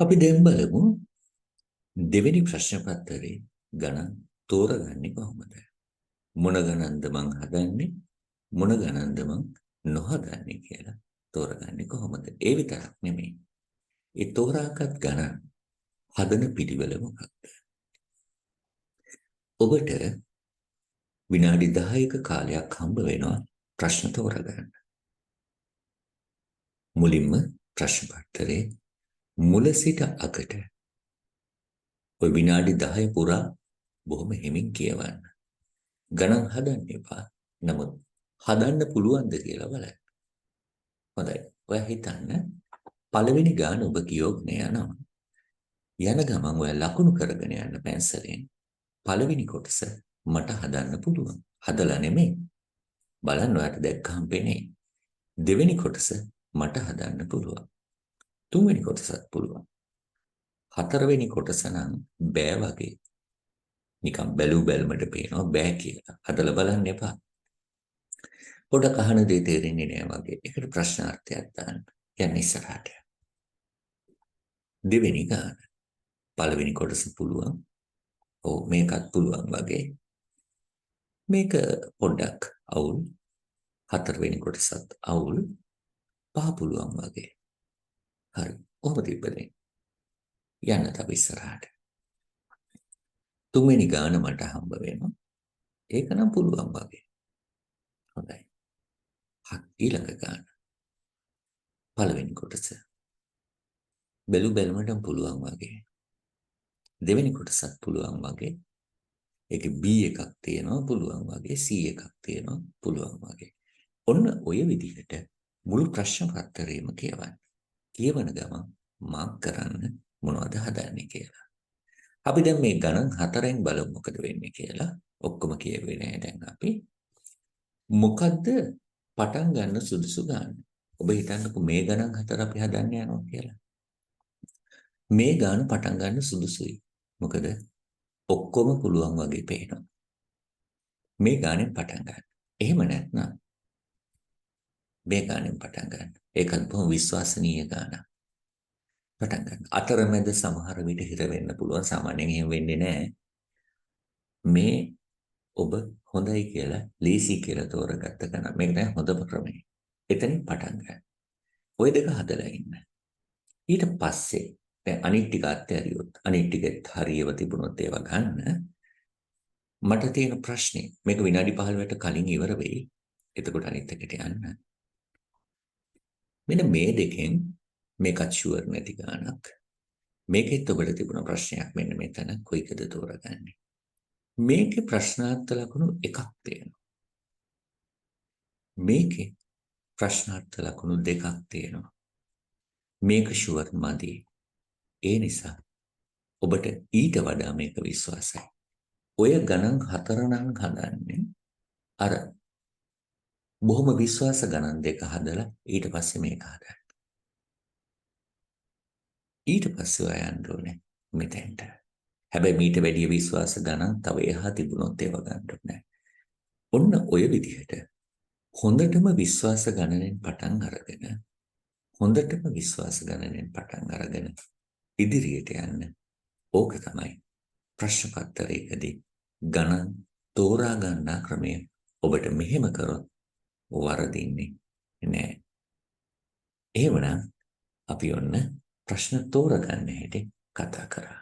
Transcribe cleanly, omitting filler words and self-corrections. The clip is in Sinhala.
අපි දැන් බලමු දෙවෙනි ප්‍රශ්න පත්‍රයේ ගණන් තෝරගන්නේ කොහොමද? මොන ගණන්ද මං හදන්නේ? මොන ගණන්ද මං නොහදන්නේ කියලා තෝරගන්නේ කොහොමද? ඒ විතරක් නෙමෙයි. ඒ තෝරාගත් ගණන් හදන පිළිවෙල මොකක්ද? ඔබට විනාඩි 10ක කාලයක් හම්බ වෙනවා ප්‍රශ්න තෝරගන්න. මුලින්ම ප්‍රශ්න පත්‍රයේ මුල සිට අගට ඔය විනාඩි 10 පුරා බොහොම හිමින් කියවන්න. ගණන් හදන්න එපා. නමුත් හදන්න පුළුවන්ද කියලා බලන්න. හොඳයි. ඔයා හිතන්න පළවෙනි ගාන ඔබ කියවගෙන යනවා. යන ගමන් ඔයා ලකුණු කරගෙන යන්න පැන්සලෙන්. පළවෙනි කොටස මට හදන්න පුළුවන්. හදලා නෙමෙයි. බලන්න ඔයාට දැක්කහම පේන්නේ. දෙවෙනි කොටස මට හදන්න පුළුවන්. තුන්වෙනි කොටසත් පුළුවන්. හතරවෙනි කොටස නම් බෑ වගේ. නිකන් බැලු බැලමට පේනවා බෑ කියලා. හදලා බලන්න එපා. පොඩක් අහන දේ තේරෙන්නේ නෑ වගේ. ඒකට ප්‍රශ්නාර්ථයක් දාන්න. යන්න ඉස්සරහට. දෙවෙනි ගාන. පළවෙනි කොටස පුළුවන්. ඔව් මේකත් පුළුවන් වගේ. මේක පොඩ්ඩක් අවුල්. හතරවෙනි කොටසත් අවුල්. පහ පුළුවන් වගේ. හරි. කොහොම තිබ්බනේ? යන්න තව ඉස්සරහට. තුන්වෙනි ගාන මට හම්බ වෙනවා. ඒක නම් පුළුවන් වගේ. හොඳයි. ඊළඟ ගාන. පළවෙනි කොටස. බැලු බැලමටම පුළුවන් වගේ. දෙවෙනි කොටසත් පුළුවන් වගේ. ඒකේ B එකක් තියෙනවා පුළුවන් වගේ C එකක් තියෙනවා පුළුවන් වගේ. ඔන්න ඔය විදිහට මුළු ප්‍රශ්න පත්‍රයම කියවන්න. කියවන ගමන් මාක් කරන්න මොනවද හදන්නේ කියලා. අපි දැන් මේ ගණන් හතරෙන් බලමු මොකද වෙන්නේ කියලා. ඔක්කොම කියවෙන්නේ නැහැ දැන් අපි. මොකද්ද පටන් ගන්න සුදුසු ගන්න? ඔබ හිතන්නකෝ මේ ගණන් හතර අපි හදන්න යනවා කියලා. මේ ගාන පටන් ගන්න සුදුසුයි. මොකද ඔක්කොම පුළුවන් වගේ පේනවා. මේ ගානෙන් පටන් ගන්න. එහෙම නැත්නම් මේ ගානෙන් පටන් ගන්න. ඒකත් බොහොම විශ්වාසනීය ගානක්. පටන් ගන්න. අතරමැද සමහර විට හිර වෙන්න පුළුවන්. සාමාන්‍යයෙන් එහෙම වෙන්නේ නැහැ. මේ ඔබ හොඳයි කියලා, ලීසි කියලා තෝරගත්ත ගණන්. මේක තමයි හොඳම ක්‍රමය. එතනින් පටන් ගන්න. ওই දෙක හදලා ඉන්න. ඊට පස්සේ දැන් අනිත් ටික අත්හැරියොත් අනිත් ටිකත් හරියව තිබුණොත් ඒවා ගන්න. මට තියෙන ප්‍රශ්නේ මේක විනාඩි 15කට කලින් ඉවර වෙයි. එතකොට අනිත් එකට යන්න. මෙන්න මේ දෙකෙන් මේකත් ෂුවර් නැති ගානක්. මේකෙත් ඔබට තිබුණ ප්‍රශ්නයක් මෙන්න මෙතන කොයිකද තෝරගන්නේ. මේකේ ප්‍රශ්නාර්ථ ලකුණු එකක් තියෙනවා. මේකේ ප්‍රශ්නාර්ථ ලකුණු දෙකක් තියෙනවා. මේක ෂුවර් මදි. ඒ නිසා ඔබට ඊට වඩා මේක විශ්වාසයි. ඔය ගණන් හතර නම් හදන්නේ අර බොහොම විශ්වාස ගණන් දෙක හදලා ඊට පස්සේ මේක හදන්න. ඊට පස්සේ ඔයා යන්න ඕනේ මෙතෙන්ට. හැබැයි මීට වැඩිය විශ්වාස ගණන් තව එහා තිබුණොත් ඒව ගන්න ඕනේ. ඔන්න ඔය විදිහට හොඳටම විශ්වාස ගණනෙන් පටන් අරගෙන හොඳටම විශ්වාස ගණනෙන් පටන් අරගෙන ඉදිරියට යන්න. ඕක තමයි ප්‍රශ්න පත්‍රයකදී ගණන් තෝරා ගන්නා ක්‍රමය. ඔබට මෙහෙම කරොත් වරදින්නේ නෑ. එහෙමනම් අපි ඔන්න ප්‍රශ්න තෝරගන්න හැටි කතා කරා.